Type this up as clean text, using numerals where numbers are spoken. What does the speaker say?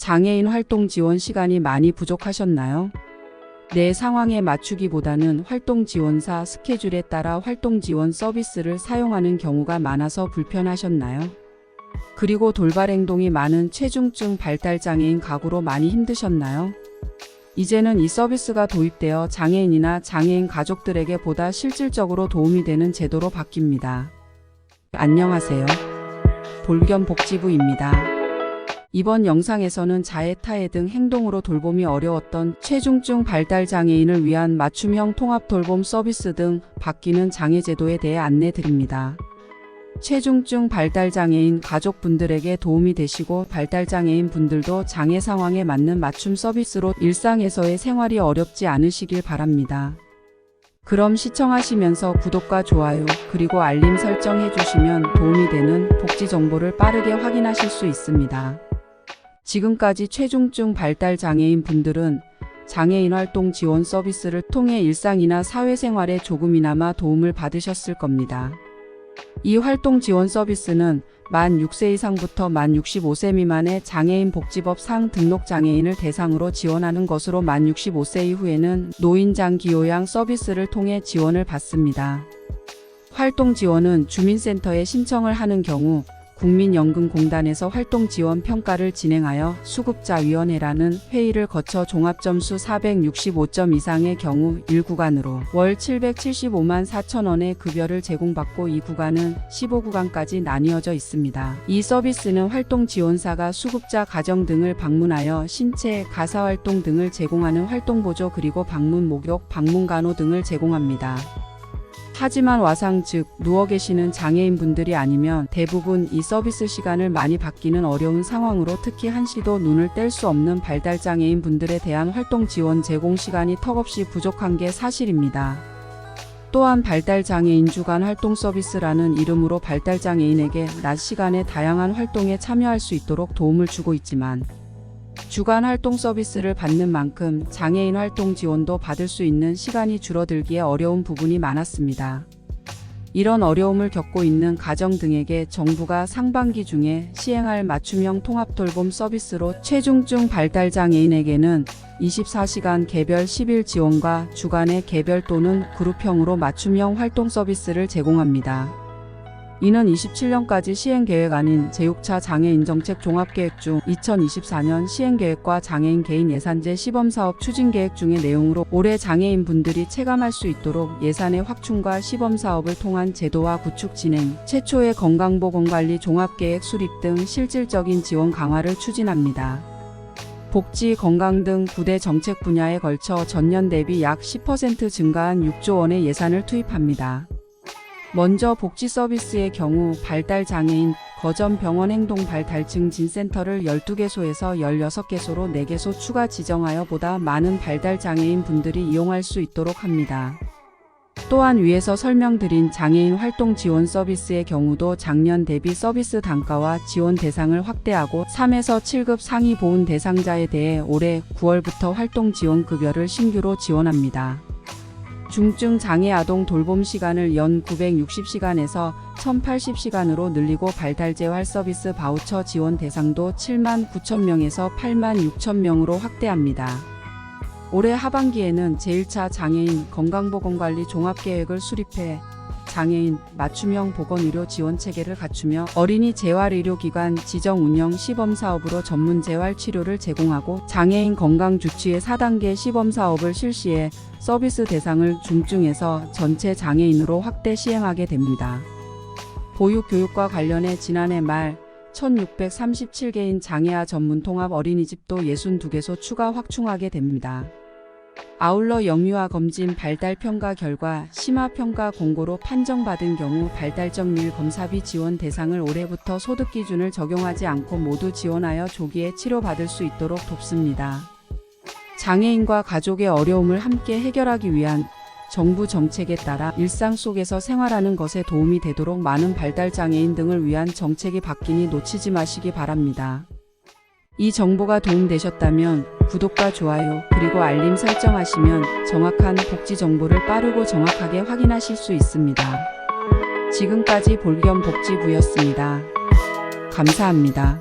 장애인 활동 지원 시간이 많이 부족하셨나요? 내 상황에 맞추기보다는 활동 지원사 스케줄에 따라 활동 지원 서비스를 사용하는 경우가 많아서 불편하셨나요? 그리고 돌발 행동이 많은 체중증 발달 장애인 가구로 많이 힘드셨나요? 이제는 이 서비스가 도입되어 장애인이나 장애인 가족들에게 보다 실질적으로 도움이 되는 제도로 바뀝니다. 안녕하세요. 볼겸복지부입니다. 이번 영상에서는 자해, 타해 등 행동으로 돌봄이 어려웠던 체중증 발달 장애인을 위한 맞춤형 통합 돌봄 서비스 등 바뀌는 장애 제도에 대해 안내 드립니다. 체중증 발달 장애인 가족분들에게 도움이 되시고 발달 장애인 분들도 장애 상황에 맞는 맞춤 서비스로 일상에서의 생활이 어렵지 않으시길 바랍니다. 그럼 시청하시면서 구독과 좋아요 그리고 알림 설정 해주시면 도움이 되는 복지 정보를 빠르게 확인하실 수 있습니다. 지금까지 체중증 발달 장애인 분들은 장애인 활동 지원 서비스를 통해 일상이나 사회생활에 조금이나마 도움을 받으셨을 겁니다. 이 활동 지원 서비스는 만 6세 이상부터 만 65세 미만의 장애인 복지법 상 등록 장애인을 대상으로 지원하는 것으로 만 65세 이후에는 노인 장기 요양 서비스를 통해 지원을 받습니다. 활동 지원은 주민센터에 신청을 하는 경우 국민연금공단에서 활동지원 평가를 진행하여 수급자위원회라는 회의를 거쳐 종합점수 465점 이상의 경우 1구간으로 월 775만 4천 원의 급여를 제공받고 2구간은 15구간까지 나뉘어져 있습니다. 이 서비스는 활동지원사가 수급자 가정 등을 방문하여 신체, 가사활동 등을 제공하는 활동보조 그리고 방문 목욕, 방문간호 등을 제공합니다. 하지만 와상 즉 누워 계시는 장애인분들이 아니면 대부분 이 서비스 시간을 많이 받기는 어려운 상황으로 특히 한시도 눈을 뗄 수 없는 발달장애인 분들에 대한 활동 지원 제공 시간이 턱없이 부족한 게 사실입니다. 또한 발달장애인 주간 활동 서비스라는 이름으로 발달장애인에게 낮 시간에 다양한 활동에 참여할 수 있도록 도움을 주고 있지만 주간 활동 서비스를 받는 만큼 장애인 활동 지원도 받을 수 있는 시간이 줄어들기에 어려운 부분이 많았습니다. 이런 어려움을 겪고 있는 가정 등에게 정부가 상반기 중에 시행할 맞춤형 통합 돌봄 서비스로 체중증 발달 장애인에게는 24시간 개별 10일 지원과 주간의 개별 또는 그룹형으로 맞춤형 활동 서비스를 제공합니다. 이는 27년까지 시행계획 아닌 제6차 장애인 정책 종합계획 중 2024년 시행계획과 장애인 개인 예산제 시범사업 추진계획 중의 내용으로 올해 장애인 분들이 체감할 수 있도록 예산의 확충과 시범사업을 통한 제도화 구축 진행, 최초의 건강보건관리 종합계획 수립 등 실질적인 지원 강화를 추진합니다. 복지, 건강 등 9대 정책 분야에 걸쳐 전년 대비 약 10% 증가한 6조 원의 예산을 투입합니다. 먼저 복지 서비스의 경우 발달장애인 거점병원 행동발달증진센터를 12개소에서 16개소로 4개소 추가 지정하여 보다 많은 발달장애인 분들이 이용할 수 있도록 합니다. 또한 위에서 설명드린 장애인 활동 지원 서비스의 경우도 작년 대비 서비스 단가와 지원 대상을 확대하고 3에서 7급 상위 보훈 대상자에 대해 올해 9월부터 활동 지원 급여를 신규로 지원합니다. 중증 장애 아동 돌봄 시간을 연 960시간에서 1080시간으로 늘리고 발달재활 서비스 바우처 지원 대상도 7만 9천 명에서 8만 6천 명으로 확대합니다. 올해 하반기에는 제1차 장애인 건강보건관리 종합계획을 수립해 장애인 맞춤형 보건의료 지원 체계를 갖추며 어린이 재활의료기관 지정 운영 시범사업으로 전문 재활치료를 제공하고 장애인 건강주치의 4단계 시범사업을 실시해 서비스 대상을 중증에서 전체 장애인으로 확대 시행하게 됩니다. 보육교육과 관련해 지난해 말 1637개인 장애아 전문 통합 어린이집도 62개소 추가 확충하게 됩니다. 아울러 영유아 검진 발달평가 결과 심화평가 공고로 판정받은 경우 발달점률 검사비 지원 대상을 올해부터 소득기준을 적용하지 않고 모두 지원하여 조기에 치료받을 수 있도록 돕습니다. 장애인과 가족의 어려움을 함께 해결하기 위한 정부 정책에 따라 일상 속에서 생활하는 것에 도움이 되도록 많은 발달장애인 등을 위한 정책이 바뀌니 놓치지 마시기 바랍니다. 이 정보가 도움되셨다면 구독과 좋아요 그리고 알림 설정하시면 정확한 복지 정보를 빠르고 정확하게 확인하실 수 있습니다. 지금까지 볼겸복지부였습니다. 감사합니다.